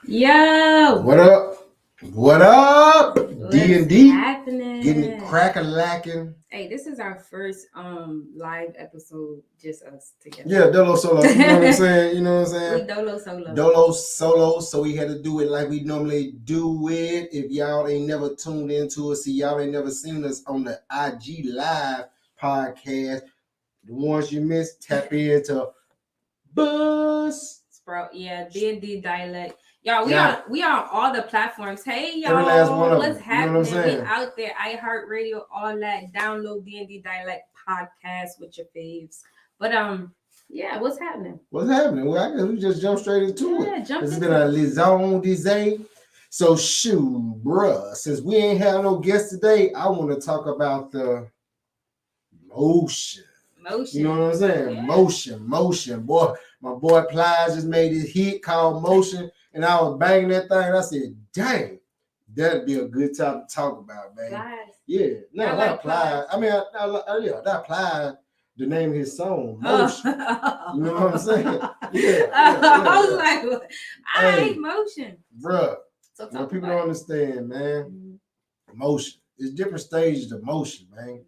Yo, What up? What up? D&D happening? getting it crack-a-lacking. Hey, this is our first live episode, just us together. Yeah, dolo solo. You know what I'm saying? You know what I'm We saying? dolo solo. Dolo solo. So we had to do it like we normally do it. If y'all ain't never tuned into us, see y'all ain't never seen us on the IG Live podcast. The ones you missed, tap into Buzz. Sprout, yeah, D&D Dialect. Y'all, Yeah. we on all the platforms. Hey, y'all, Every last one of what's them. You know happening? what I'm saying? We out there, iHeartRadio, all that. Download D&D Dialect podcast with your faves. But yeah, what's happening? What's happening? Well, I guess we just jump straight into it. Jump It's into been a it. liaison this. So shoot, bruh, since we ain't have no guests today, I want to talk about the motion. Motion. You know what I'm saying? Yeah. Motion. Boy, my boy Plies just made this hit called Motion, and I was banging that thing, and I said, dang, that'd be a good topic to talk about, man. Plies. Yeah. No, I not like Plies. I mean, yeah, that Plies, the name of his song, Motion. You know what I'm saying? Yeah. I was like, what? Hey, motion. Bruh, So now people don't understand, man. Motion. There's different stages of motion, man.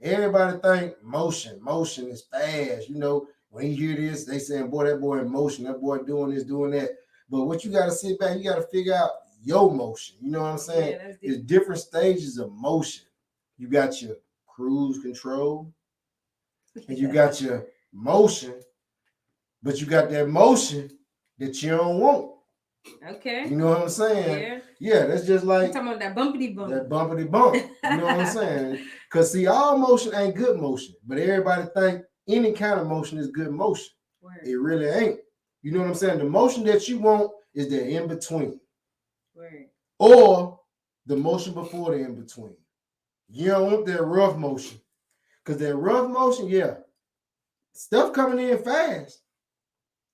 Everybody think motion is fast. You know, when you hear this, they saying, boy, that boy in motion, that boy doing this, doing that. But what you got to sit back, you got to figure out your motion. You know what I'm saying? Yeah, there's different stages of motion. You got your cruise control, and you got your motion, but you got that motion that you don't want. Okay. You know what I'm saying? Yeah, that's just like you're talking about that bumpity bump. That bumpity bump. You know what I'm saying? Because see, all motion ain't good motion, but everybody think any kind of motion is good motion. Word. It really ain't. You know what I'm saying? The motion that you want is the in between. Word. Or the motion before the in between. You don't want that rough motion. Because that rough motion, yeah, stuff coming in fast.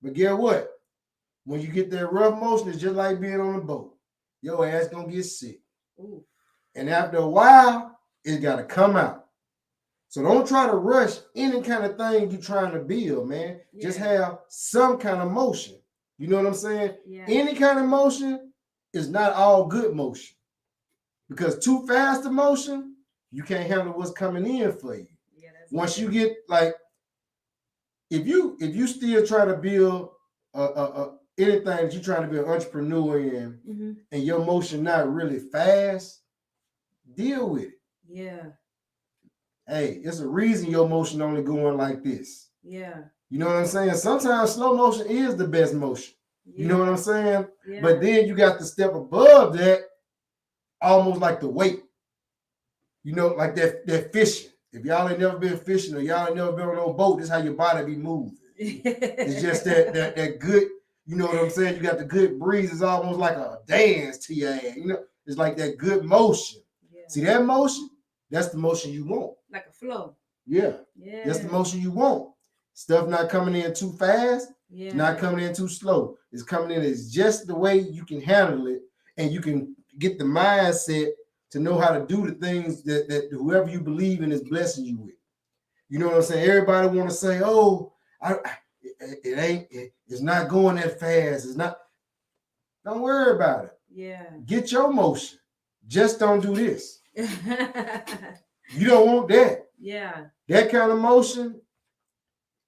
But guess what? When you get that rough motion, it's just like being on a boat. Your ass gonna get sick. Ooh. And after a while, it's gotta come out. So don't try to rush any kind of thing you're trying to build, man. Yeah. Just have some kind of motion. You know what I'm saying? Yeah. Any kind of motion is not all good motion. Because too fast of motion, you can't handle what's coming in for you. Yeah, once you get like, if you still try to build anything that you're trying to be an entrepreneur in, and your motion not really fast, deal with it. Yeah. Hey, it's a reason your motion only going like this. Yeah. You know what I'm saying? Sometimes slow motion is the best motion. Yeah. You know what I'm saying? Yeah. But then you got to step above that, almost like the weight. You know, like that fishing. If y'all ain't never been fishing or y'all ain't never been on no boat, this is how your body be moving. It's just that good. You know what I'm saying? You got the good breeze. It's almost like a dance to your ass. You know, it's like that good motion. Yeah. See that motion? That's the motion you want. Like a flow. Yeah. Yeah. That's the motion you want. Stuff not coming in too fast. Yeah. It's not coming in too slow. It's coming in as just the way you can handle it, and you can get the mindset to know how to do the things that whoever you believe in is blessing you with. You know what I'm saying? Everybody want to say, oh, it's not going that fast. It's not. Don't worry about it. Yeah. Get your motion. Just don't do this. You don't want that. Yeah. That kind of motion,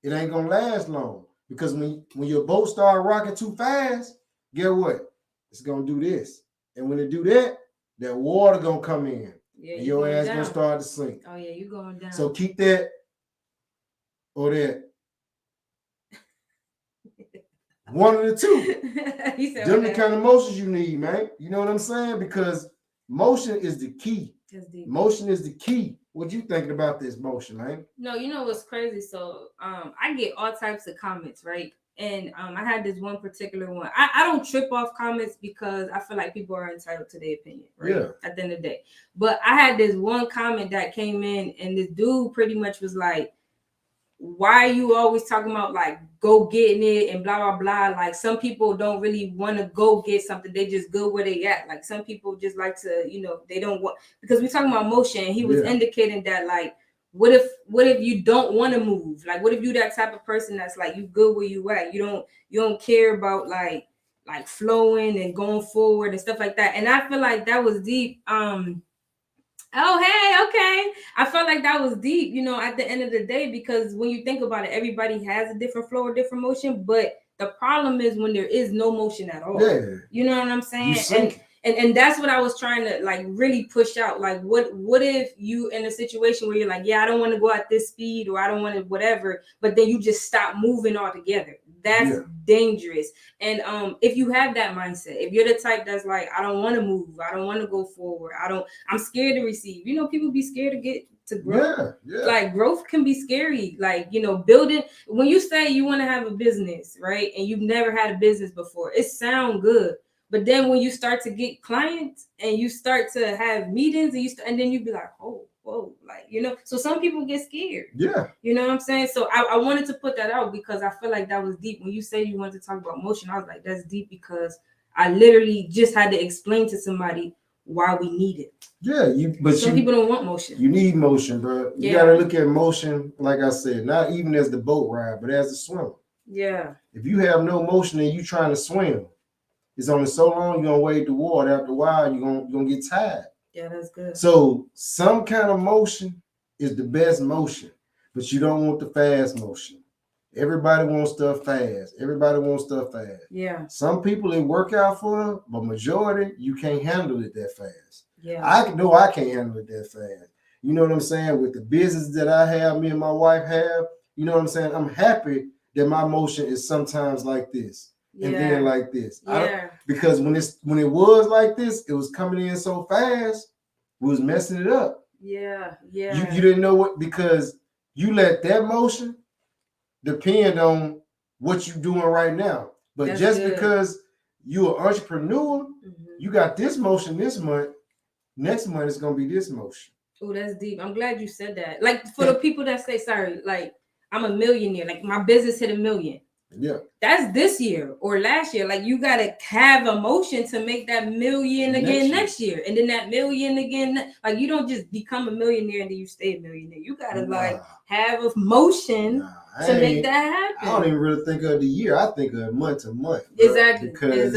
it ain't gonna last long. Because when your boat start rocking too fast, guess what? It's gonna do this. And when it do that, that water gonna come in. Yeah, and your ass gonna start to sink. Oh yeah, you going down. So keep that or that. One of the two. Them the kind of motions you need, man. You know what I'm saying? Because motion is the key. Motion is the key. What you thinking about this motion, man? No, you know what's crazy? So I get all types of comments, right? And I had this one particular one. I don't trip off comments because I feel like people are entitled to their opinion, right? Yeah. At the end of the day. But I had this one comment that came in, and this dude pretty much was like, why are you always talking about like go getting it and blah blah blah? Like some people don't really want to go get something, they just go where they at. Like some people just like to, you know, they don't want, because we're talking about motion. He was indicating that like what if you don't want to move? Like what if you that type of person that's like you good where you at? You don't care about like like flowing and going forward and stuff like that. And I feel like that was deep. Oh, hey, okay. I felt like that was deep, you know, at the end of the day, because when you think about it, everybody has a different flow or different motion, but the problem is when there is no motion at all. Yeah. You know what I'm saying? And that's what I was trying to like really push out. Like, what if you in a situation where you're like, yeah, I don't want to go at this speed, or I don't want to whatever, but then you just stop moving altogether. That's dangerous. And if you have that mindset, if you're the type that's like, I don't want to move, I don't want to go forward, I'm scared to receive. You know, people be scared to get to grow. Like, growth can be scary. Like, you know, building, when you say you want to have a business, right, and you've never had a business before, it sounds good. But then when you start to get clients and you start to have meetings and then you be like, oh, whoa, like, you know, so some people get scared. Yeah. You know what I'm saying? So I wanted to put that out because I feel like that was deep. When you say you wanted to talk about motion, I was like, that's deep, because I literally just had to explain to somebody why we need it. Yeah, but some people don't want motion. You need motion, bro. You got to look at motion, like I said, not even as the boat ride, but as a swimmer. Yeah. If you have no motion and you trying to swim, it's only so long you're gonna wade the water. After a while, you're gonna get tired. Yeah, that's good. So some kind of motion is the best motion, but you don't want the fast motion. Everybody wants stuff fast. Yeah. Some people it work out for them, but majority you can't handle it that fast. Yeah. I can't handle it that fast. You know what I'm saying? With the business that I have, me and my wife have, you know what I'm saying? I'm happy that my motion is sometimes like this. And then like this. Yeah. Because when it was like this, it was coming in so fast, we was messing it up. Yeah. Yeah. You didn't know what, because you let that motion depend on what you're doing right now. But that's just good. Because you're an entrepreneur, you got this motion this month, next month it's gonna be this motion. Oh, that's deep. I'm glad you said that. Like, for the people that say, sorry, like, I'm a millionaire, like my business hit $1 million. Yeah, that's this year or last year. Like, you gotta have a motion to make that $1 million again next year, and then that $1 million again. Like, you don't just become a millionaire and then you stay a millionaire. You gotta like have a motion to make that happen. I don't even really think of the year. I think of month to month. Exactly. Because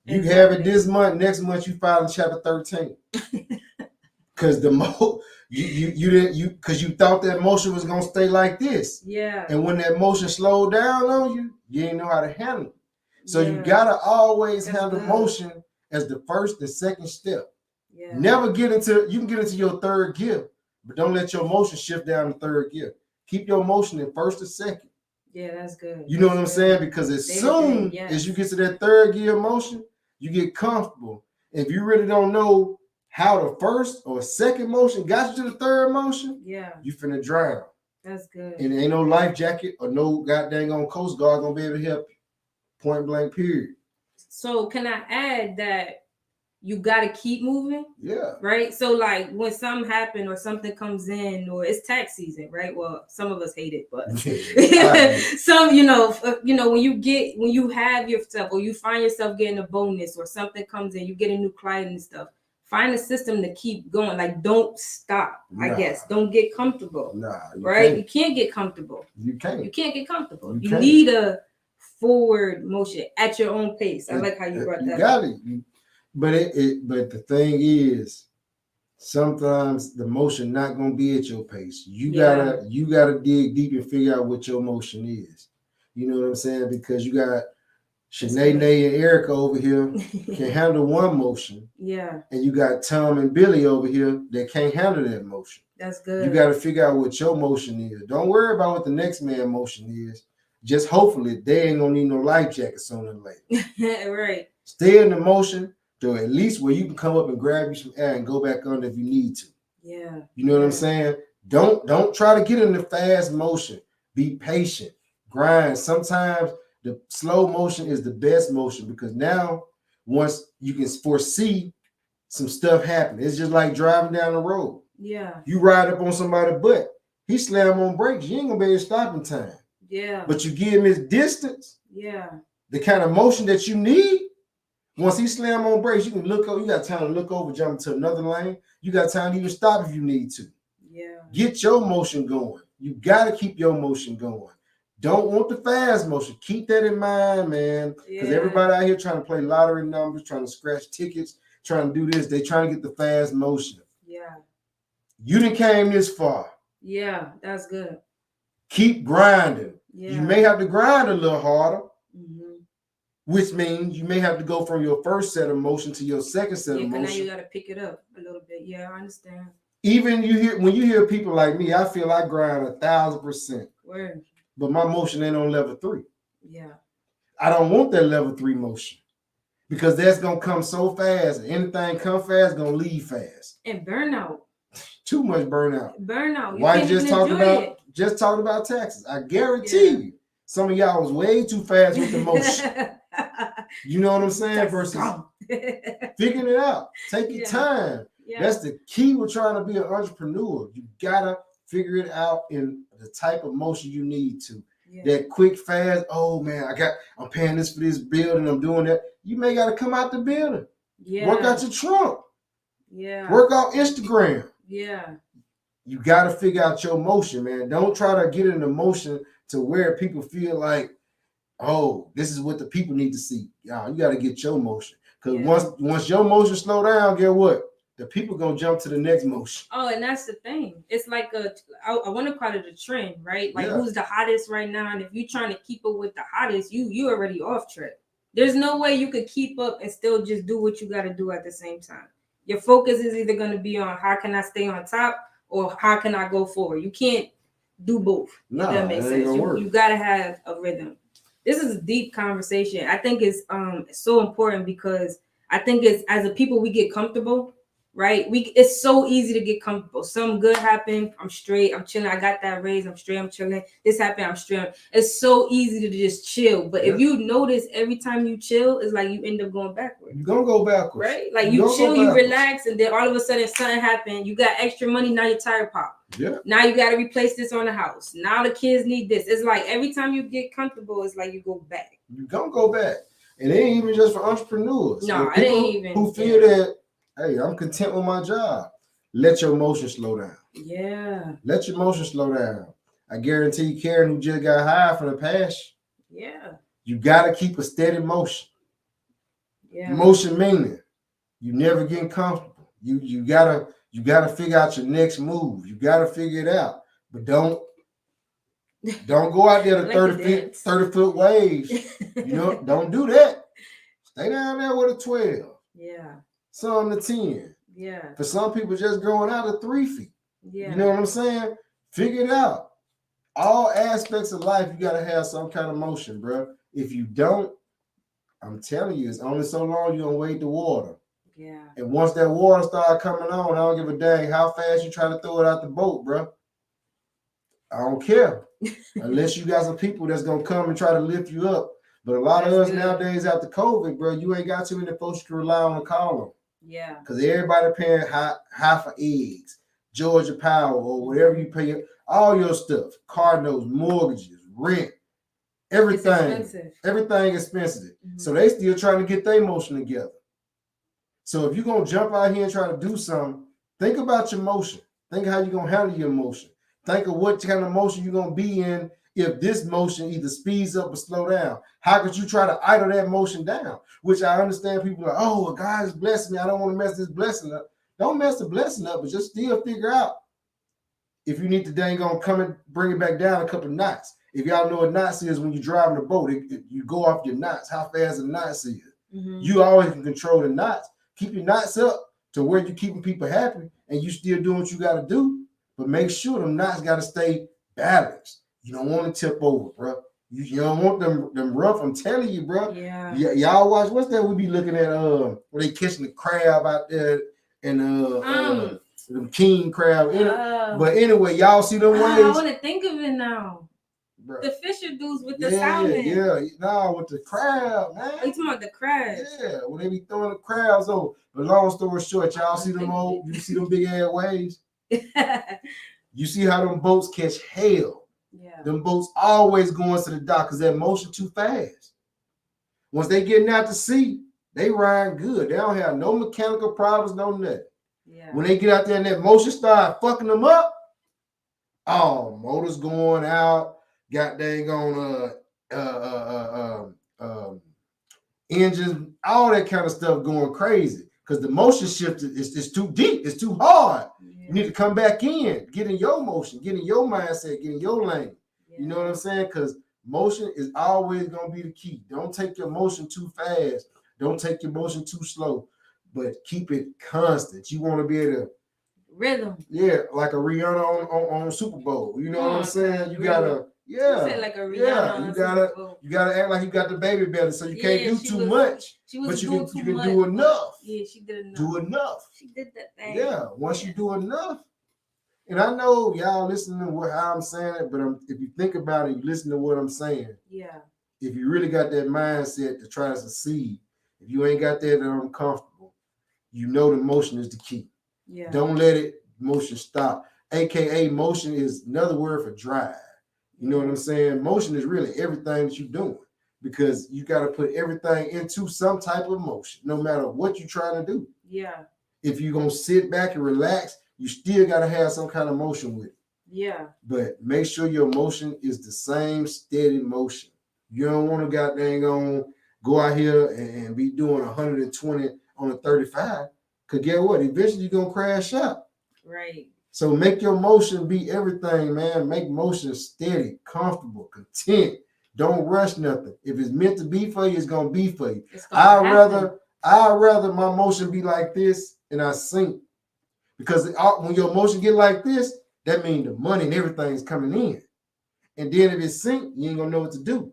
you have it this month, next month you file in chapter 13. Because you didn't because you thought that motion was gonna stay like this. Yeah. And when that motion slowed down on you, you didn't know how to handle it. So you gotta always handle motion as the first and second step. Yeah. Never you can get into your third gear, but don't let your motion shift down to third gear. Keep your motion in first and second. Yeah, that's good. You know what I'm saying? Because as soon as you get to that third gear motion, you get comfortable. If you really don't know how the first or second motion got you to the third motion, you finna drown. That's good. And ain't no life jacket or no goddamn on Coast Guard gonna be able to help you. Point blank, period. So can I add that you gotta keep moving? Yeah. Right? So like when something happens or something comes in, or it's tax season, right? Well, some of us hate it, but some, you know, when you have yourself or you find yourself getting a bonus or something comes in, you get a new client and stuff. Find a system to keep going. Like, don't stop. I guess don't get comfortable. You can't get comfortable. You can't get comfortable. You need a forward motion at your own pace. I like how you brought that. You got it. But the thing is, sometimes the motion not gonna be at your pace. You gotta dig deep and figure out what your motion is. You know what I'm saying? Because you got Shanae, and Erica over here can handle one motion. Yeah. And you got Tom and Billy over here that can't handle that motion. That's good. You got to figure out what your motion is. Don't worry about what the next man's motion is. Just hopefully they ain't gonna need no life jacket sooner or later. Right. Stay in the motion to at least where you can come up and grab you some air and go back under if you need to. Yeah. You know what I'm saying? Don't try to get in the fast motion. Be patient. Grind. Sometimes the slow motion is the best motion, because now once you can foresee some stuff happening, it's just like driving down the road. Yeah. You ride up on somebody's butt, he slam on brakes, you ain't gonna be able to stop in time. Yeah. But you give him his distance. Yeah. The kind of motion that you need. Once he slam on brakes, you can look over. You got time to look over, jump into another lane. You got time to even stop if you need to. Yeah. Get your motion going. You got to keep your motion going. Don't want the fast motion. Keep that in mind, man. Because everybody out here trying to play lottery numbers, trying to scratch tickets, trying to do this. They trying to get the fast motion. Yeah. You done came this far. Yeah, that's good. Keep grinding. Yeah. You may have to grind a little harder, which means you may have to go from your first set of motion to your second set of motion. Now you got to pick it up a little bit. Yeah, I understand. Even when you hear people like me, I feel I grind 1,000%. Word. But my motion ain't on level 3. Yeah. I don't want that level 3 motion because that's gonna come so fast. Anything come fast, gonna leave fast. And burnout. Too much burnout. Burnout. Wife just talked about taxes. I guarantee you, some of y'all was way too fast with the motion. You know what I'm saying? Versus figuring it out. Take your time. Yeah. That's the key with trying to be an entrepreneur. You gotta figure it out in the type of motion you need to. Yeah. That quick, fast, oh man, I'm paying this for this building, I'm doing that. You may gotta come out the building. Yeah. Work out your trunk. Yeah. Work out Instagram. Yeah. You gotta figure out your motion, man. Don't try to get in the motion to where people feel like, oh, this is what the people need to see. Y'all, you gotta get your motion. Because once your motion slow down, get what? The people gonna jump to the next motion. Oh, and that's the thing. It's like I want to call it a trend, right? Like who's the hottest right now? And if you're trying to keep up with the hottest, you already off track. There's no way you could keep up and still just do what you got to do at the same time. Your focus is either going to be on how can I stay on top or how can I go forward. You can't do both. No, if that makes sense. You got to have a rhythm. This is a deep conversation. I think it's so important because I think it's as a people we get comfortable. Right? It's so easy to get comfortable. Something good happened. I'm straight. I'm chilling. I got that raise. I'm straight. I'm chilling. This happened. I'm straight. It's so easy to just chill. But if you notice every time you chill, it's like you end up going backwards. You're gonna go backwards. Right? Like you chill, you relax, and then all of a sudden something happened. You got extra money, now your tire pop. Yeah. Now you gotta replace this on the house. Now the kids need this. It's like every time you get comfortable, it's like you go back. You're gonna go back. And it ain't even just for entrepreneurs. No, it ain't even who feel that. Hey, I'm content with my job. Let your motion slow down. Yeah. Let your motion slow down. I guarantee you, Karen, who just got hired from the past. Yeah. You got to keep a steady motion. Yeah. Motion meaning you never getting comfortable. You gotta figure out your next move. You gotta figure it out. But don't go out there to 30-foot waves. Don't do that. Stay down there with a 12. Yeah. Some to 10. Yeah. For some people, just going out of 3 feet. Yeah. You know what I'm saying? Figure it out. All aspects of life, you got to have some kind of motion, bro. If you don't, I'm telling you, it's only so long you're going to wade the water. Yeah. And once that water starts coming on, I don't give a dang how fast you try to throw it out the boat, bro. I don't care. Unless you got some people that's going to come and try to lift you up. But a lot of us nowadays after COVID, bro, you ain't got too many folks you can rely on to call them. Yeah. Because everybody paying high for eggs, Georgia Power, or whatever you pay, all your stuff, car notes, mortgages, rent, everything. Everything expensive. Mm-hmm. So they still trying to get their motion together. So if you're going to jump out here and try to do something, think about your motion. Think how you're going to handle your motion. Think of what kind of motion you're going to be in if this motion either speeds up or slow down. How could you try to idle that motion down? Which I understand people are, oh, well, God is blessing me. I don't want to mess this blessing up. Don't mess the blessing up, but just still figure out if you need to dang on come and bring it back down a couple of knots. If y'all know what knots is when you're driving a boat, you go off your knots, how fast the knots is. Mm-hmm. You always can control the knots. Keep your knots up to where you're keeping people happy and you still doing what you got to do. But make sure them knots got to stay balanced. You don't want to tip over, bro. You don't want them rough. I'm telling you, bro. Yeah. Y'all watch. What's that we be looking at? Where they catching the crab out there and them king crab. But anyway, y'all see them waves. I want to think of it now. Bro. The fisher dudes with the salmon. Yeah. Nah, with the crab, man. Oh, you talking about the crabs? Yeah, when they be throwing the crabs over. But long story short, y'all see them old. You see them big ass waves. You see how them boats catch hell. Yeah. Them boats always going to the dock because that motion too fast. Once they getting out to sea, they ride good. They don't have no mechanical problems, no nothing. Yeah. When they get out there and that motion start fucking them up, oh, motors going out, got dang on engines, all that kind of stuff going crazy because the motion shift is too deep, it's too hard. Yeah. You need to come back in, get in your motion, get in your mindset, get in your lane. Yeah. You know what I'm saying? Because motion is always going to be the key. Don't take your motion too fast. Don't take your motion too slow, but keep it constant. You want to be able to rhythm. Yeah, like a Rihanna on Super Bowl. You know what I'm saying? You gotta, like a Rihanna you gotta act like you got the baby belly, so you can't do too much. But you can do enough. Yeah, she did enough. Do enough. She did that thing. Yeah, once you do enough. And I know y'all listening to how I'm saying it, but if you think about it, you listen to what I'm saying. Yeah. If you really got that mindset to try to succeed, if you ain't got that uncomfortable, you know the motion is the key. Yeah. Don't let it motion stop. AKA motion is another word for drive. You know what I'm saying? Motion is really everything that you're doing because you got to put everything into some type of motion, no matter what you're trying to do. Yeah. If you're going to sit back and relax, you still got to have some kind of motion with it. Yeah. But make sure your motion is the same steady motion. You don't want to go out here and be doing 120 on a 35. Because guess what? Eventually you're going to crash out. Right. So make your motion be everything, man. Make motion steady, comfortable, content. Don't rush nothing. If it's meant to be for you, it's going to be for you. I'd rather my motion be like this and I sink. Because when your motion get like this, that means the money and everything's coming in. And then if it sink, you ain't going to know what to do.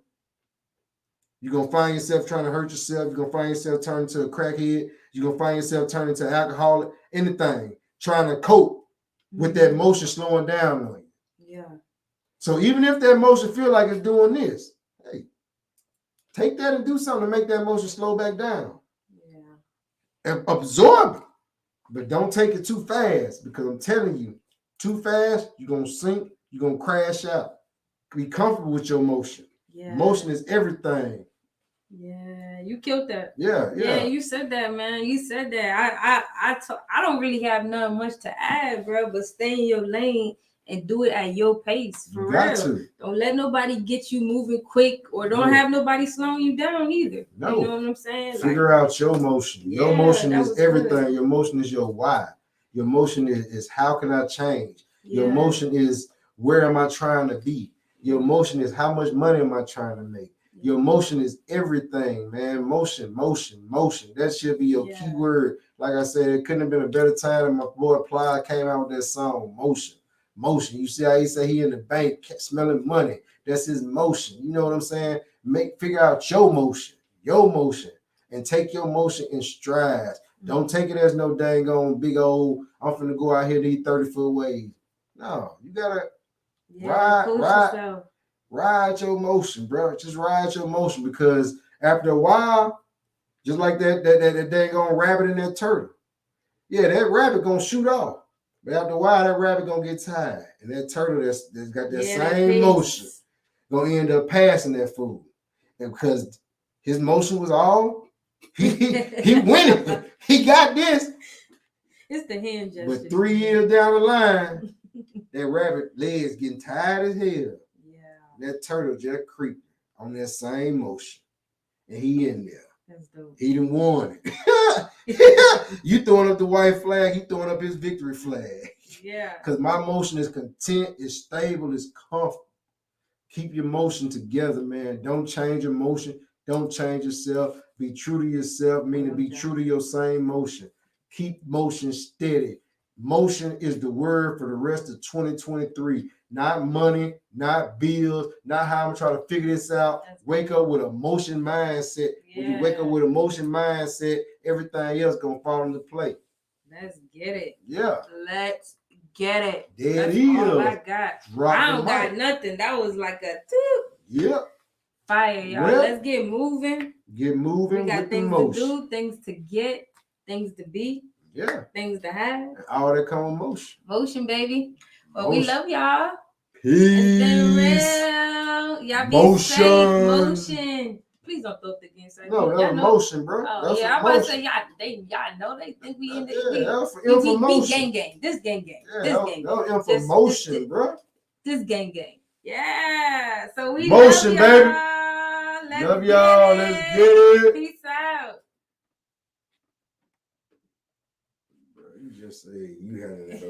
You're going to find yourself trying to hurt yourself. You're going to find yourself turning to a crackhead. You're going to find yourself turning to an alcoholic, anything, trying to cope with that motion slowing down on you. Yeah. So even if that motion feel like it's doing this, hey, take that and do something to make that motion slow back down. Yeah. And absorb it. But don't take it too fast because I'm telling you, too fast, you're going to sink, you're going to crash out. Be comfortable with your motion. Yeah. Motion is everything. Yeah, you killed that. Yeah. Yeah, you said that, man. You said that. I don't really have nothing much to add, bro, but stay in your lane and do it at your pace, for real. Don't let nobody get you moving quick or don't have nobody slowing you down either. No. You know what I'm saying? Figure out your motion. Your motion is everything. Good. Your motion is your why. Your motion is how can I change? Yeah. Your motion is where am I trying to be? Your motion is how much money am I trying to make? Your motion is everything, man. Motion. That should be your key word. Like I said, it couldn't have been a better time than my boy Ply came out with that song, Motion. You see how he say he in the bank smelling money. That's his motion. You know what I'm saying? Figure out your motion, and take your motion in strides. Don't take it as no dang on big old, I'm finna go out here these 30-foot waves. No, you gotta ride your motion, bro. Just ride your motion because after a while, just like that dang on rabbit and that turtle. Yeah, that rabbit gonna shoot off. But after a while, that rabbit gonna get tired. And that turtle that's got that same motion gonna end up passing that food. And because his motion was all, he winning. He got this. It's the hand gesture. But 3 years down the line, that rabbit legs getting tired as hell. Yeah. That turtle just creeping on that same motion. And he in there. That's dope. He done won it. You throwing up the white flag, he throwing up his victory flag. Yeah. Because my motion is content, is stable, is comfortable. Keep your motion together, man. Don't change your motion. Don't change yourself. Be true to yourself, meaning be true to your same motion. Keep motion steady. Motion is the word for the rest of 2023. Not money, not bills, not how I'm trying to figure this out. Wake up with a motion mindset. Yeah. When you wake up with a motion mindset, everything else gonna fall into place. Let's get it. Yeah. Let's get it. That's all I got. I don't got nothing. That was like a tip. Yep. Fire, y'all. Well, let's get moving. Get moving. We got things to do, things to get, things to be. Yeah. Things to have. And all that come with motion. Motion, baby. Well, we love y'all. Peace. It's been real. Y'all be safe. Motion. Please don't throw up the game. No, that's motion, bro. Oh, yeah, I'm about to say y'all know they think we in the we gang. This gang. Yeah, this gang. That was information, bro. This gang. Yeah. So we motion, love y'all. Baby. Love y'all. Let's get it. Peace out. You just say you had it.